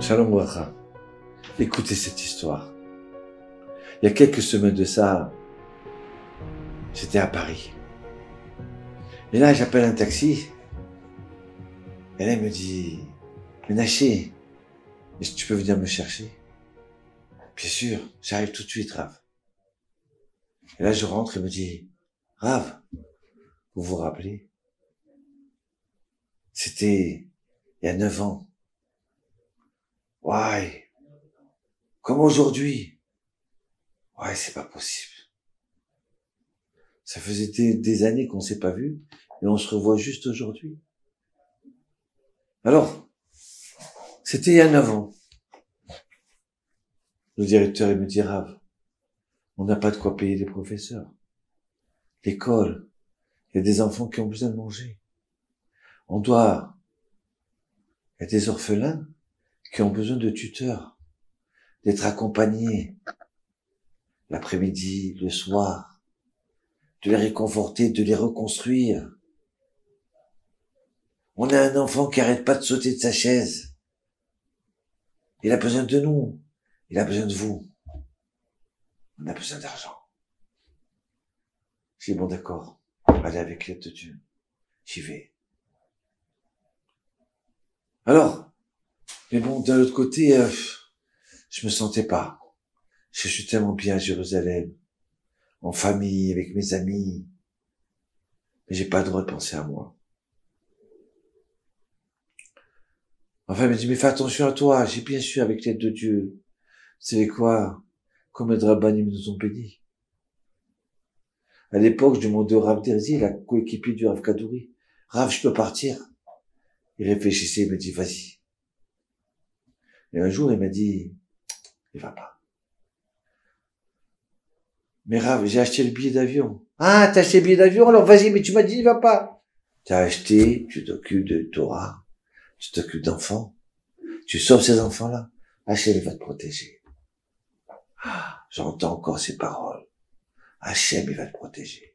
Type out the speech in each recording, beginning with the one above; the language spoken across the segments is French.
Shalom Wacha. Écoutez cette histoire. Il y a quelques semaines de ça, j'étais à Paris. Et là, j'appelle un taxi. Et là, il me dit, Ménaché, est-ce que tu peux venir me chercher? Bien sûr, j'arrive tout de suite, Rav. Et là, je rentre et il me dit, Rav, vous vous rappelez? C'était il y a 9 ans. Ouais, comme aujourd'hui. Ouais, c'est pas possible. Ça faisait des années qu'on s'est pas vu et on se revoit juste aujourd'hui. Alors, c'était il y a 9 ans. Le directeur, il me dit, Rav, on n'a pas de quoi payer les professeurs. L'école, il y a des enfants qui ont besoin de manger. Il y a des orphelins qui ont besoin de tuteurs, d'être accompagnés l'après-midi, le soir, de les réconforter, de les reconstruire. On a un enfant qui arrête pas de sauter de sa chaise. Il a besoin de nous. Il a besoin de vous. On a besoin d'argent. J'ai dit, bon, d'accord. Allez, avec l'aide de Dieu. J'y vais. Alors, mais bon, d'un autre côté, je me sentais pas. Je suis tellement bien à Jérusalem, en famille, avec mes amis. Mais j'ai pas le droit de penser à moi. Enfin, il m'a dit, mais fais attention à toi. J'ai bien sûr, avec l'aide de Dieu. Vous savez quoi? Comme les rabbinim nous ont bénis. À l'époque, je demandais au Rav Derzi, la coéquipier du Rav Kadouri, Rav, je peux partir? Il réfléchissait, il me dit, vas-y. Et un jour, il m'a dit, il va pas. Mais Rav, j'ai acheté le billet d'avion. Ah, t'as acheté le billet d'avion? Alors vas-y, mais tu m'as dit, il va pas. T'as acheté, tu t'occupes de Torah, tu t'occupes d'enfants, tu sauves ces enfants-là. Hachem va te protéger. Ah, j'entends encore ces paroles. Hachem, il va te protéger.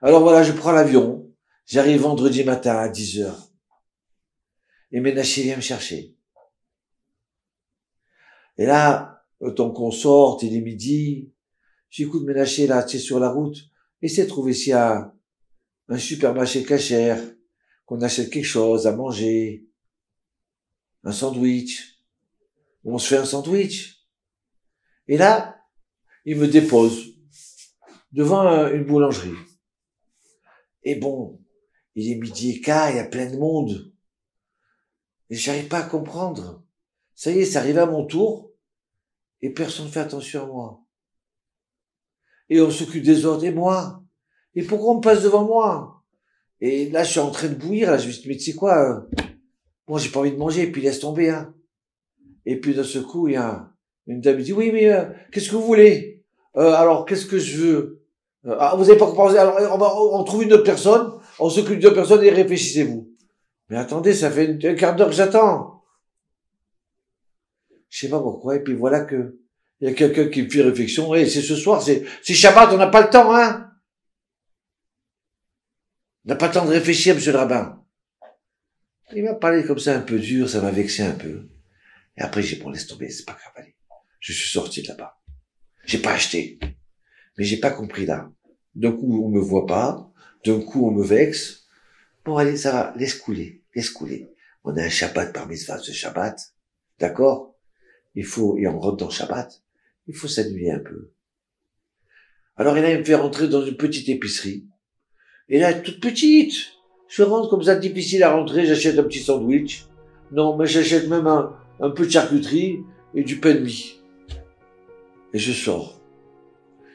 Alors voilà, je prends l'avion. J'arrive vendredi matin à 10h. Et Ménaché vient me chercher. Et là, le temps qu'on sorte, il est midi. J'écoute Ménaché, là, tu sais, sur la route. Essaie de trouver s'il y a un supermarché cachère, qu'on achète quelque chose à manger. Un sandwich. On se fait un sandwich. Et là, il me dépose devant une boulangerie. Et bon, il est midi et quart, il y a plein de monde. Et j'arrive pas à comprendre. Ça y est, c'est arrivé à mon tour. Et personne ne fait attention à moi. Et on s'occupe des autres. Et moi? Et pourquoi on me passe devant moi? Et là, je suis en train de bouillir. Là, je me dis, mais tu sais quoi, moi, j'ai pas envie de manger. Et puis, laisse tomber, hein. Et puis, d'un seul coup, il y a une dame qui dit, oui, mais qu'est-ce que vous voulez? Alors, qu'est-ce que je veux? Ah, vous avez pas compris? Alors, on trouve une autre personne. On s'occupe d'une autre personne et réfléchissez-vous. Mais attendez, ça fait un quart d'heure que j'attends. Je sais pas pourquoi. Et puis voilà que il y a quelqu'un qui me fait réflexion. Et c'est ce soir, c'est Shabbat, on n'a pas le temps, hein. On n'a pas le temps de réfléchir, monsieur le rabbin. Il m'a parlé comme ça un peu dur, ça m'a vexé un peu. Et après, j'ai dit, bon, laisse tomber, c'est pas grave, allez. Je suis sorti de là-bas. J'ai pas acheté. Mais j'ai pas compris là. D'un coup, on me voit pas. D'un coup, on me vexe. Bon, allez, ça va, laisse couler, laisse couler. On a un Shabbat par mitzvah, ce Shabbat. D'accord? Et on rentre dans le Shabbat. Il faut s'amuser un peu. Alors, il me fait rentrer dans une petite épicerie. Et là, toute petite. Je rentre comme ça, difficile à rentrer, j'achète un petit sandwich. Non, mais j'achète même un peu de charcuterie et du pain de mie. Et je sors.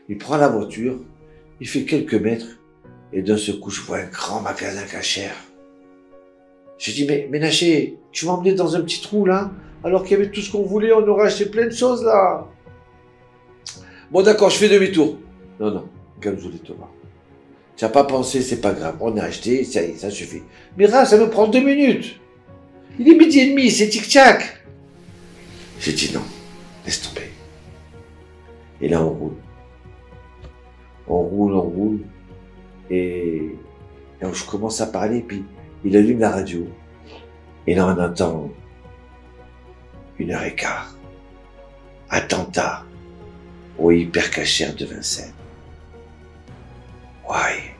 Il prend la voiture, il fait quelques mètres, et d'un seul coup, je vois un grand magasin cachère. J'ai dit, mais Ménaché, tu m'as emmené dans un petit trou, là, alors qu'il y avait tout ce qu'on voulait, on aurait acheté plein de choses, là. Bon, d'accord, je fais demi-tour. Non, calme-toi, Thomas. Tu n'as pas pensé, c'est pas grave, on a acheté, ça y est, ça suffit. Mais là, ça me prend 2 minutes. Il est 12h30, c'est tic-tac. J'ai dit non, laisse tomber. Et là, on roule. On roule. Et je commence à parler, puis il allume la radio. Et là, on entend 1h15. Attentat au hypercachère de Vincennes. Ouais.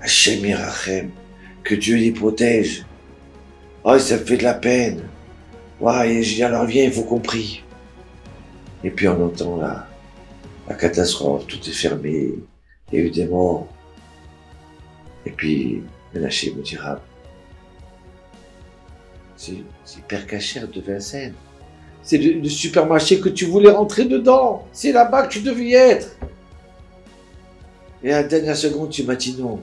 Hachem Irachem, que Dieu les protège. Oh, ça me fait de la peine. Ouais, je dis alors viens, il faut qu'on prie. Et puis on entend la catastrophe, tout est fermé, il y a eu des morts. Et puis, Ménaché me dira, c'est hypercachère de Vincennes. C'est le supermarché que tu voulais rentrer dedans. C'est là-bas que tu devais être. Et à la dernière seconde, tu m'as dit non.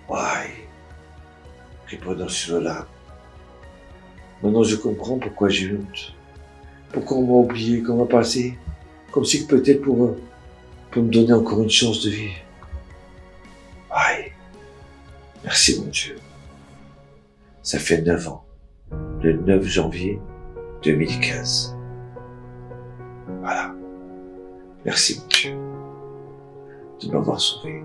Ouais. Répondant sur là. Maintenant, je comprends pourquoi j'ai honte. Pourquoi on m'a oublié, qu'on m'a passé. Comme si peut-être pour me donner encore une chance de vie. Ouais. Merci mon Dieu. Ça fait 9 ans. Le 9 janvier 2015. Voilà. Merci mon Dieu de m'avoir sauvé.